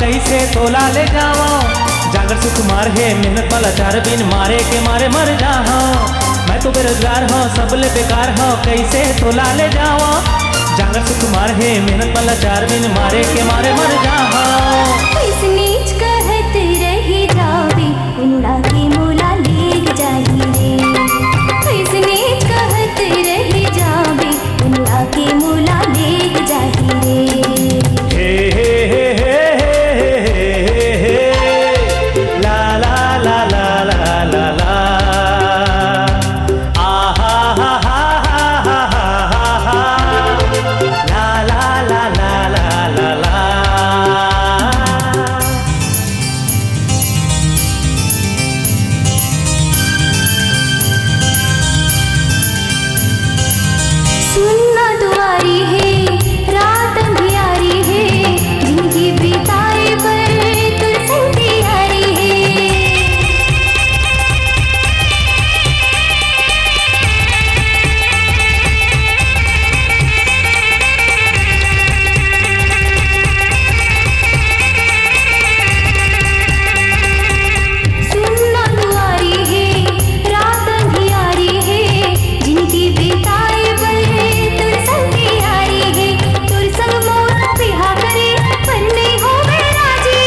कैसे तोला ले जाओ। जागर सुकुमार है मेहनत वाला चार बिन मारे के मारे मर जाओ। मैं तो बेरोजगार हूँ सब ले बेकार हूँ कैसे तोला ले जाओ। जागर सुकुमार है मेहनत वाला चार बिन मारे के मारे मर जाओ। इस नीच कहत रही जावे उड़ा के मोला लेग जाही रे। इस नीच कहत रही जावे उड़ा के मोला लेग जाही रे। हे हे हे हे हे हे ला ला ला ला ला ला ला आहा हा हा हा हा हा ला ला ला ला ला ला ला। सुनना दुआरी है रात अंधियारी है जिनकी बिताए पर तुझसे तैयारी है। सुनना दुआरी है रात अंधियारी है जिनकी बिताए पर तुझसे तैयारी है। तुर संग मोर बिहा करे पर नहीं हो गए राजी।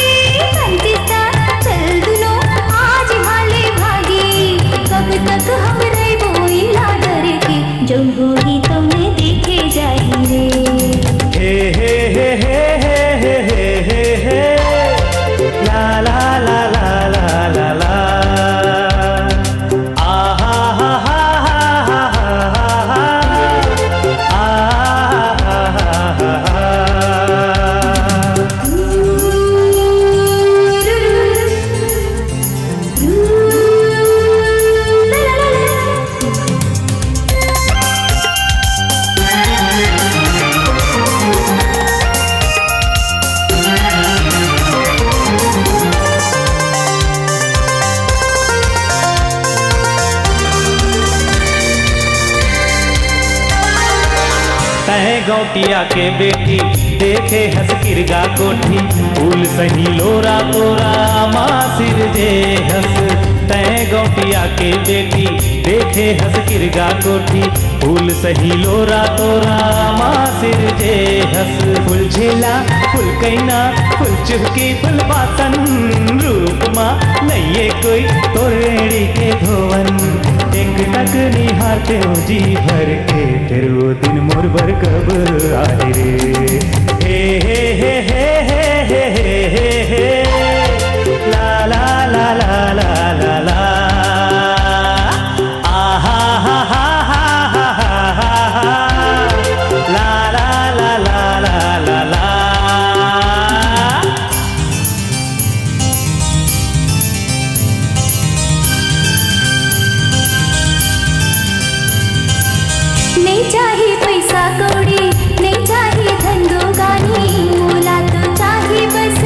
कंतिस्ता चल दुनो आज हाले भागी। कब तक हम रहो इला डर के जब होगी तुमने देखे जाही रे। हे हे हे हे हे हे हे हे ला ला ला ला ला ला ला आहा हा हा हा हा हा आहा हा हा। तय गौटिया के बेटी देखे हंस किरगा कोठी फूल सही लोरा तोरा माँ सिर जे हंस। तय गौटिया के बेटी देखे हंस किरगा कोठी फूल सही लोरा तोरा माँ सिर जे हंस। फूल झेला फूल कैना फूल चुहकी फूल बासन रूप माँ नैये कोई तोरेड़ी के धोवन। एक टक निहारते हो जी भर के फिर वो दिन मोर भर कब आए रे। हे हे हे हे हे हे हे हे ला ला ला ला ला ला ला आहा हा हा हा हा हा ला ला ला ला ला ला ला। नहीं चाहिए पैसा कौड़ी नहीं चाहिए धंधो गानी मोला तो चाहिए बस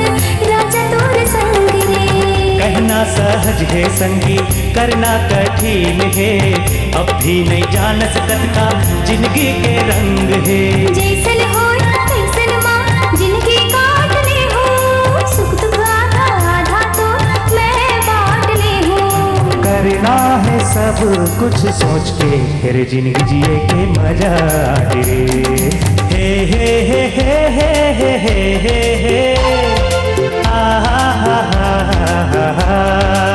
राजा तोर संग रे। कहना सहज है संगी करना कठिन है अब भी नहीं जान सकत का जिंदगी के रंग है। जैसन हो तैसन माँ जिनकी काट ले हो सुख दुख आधा आधा तो मैं बांट ले हूँ। करना है सब कुछ सोच के फिर जिंदगी जिए के मजा आए रे। हे हे हे हे हे हे हे हे हे आहा हा हा हा हा।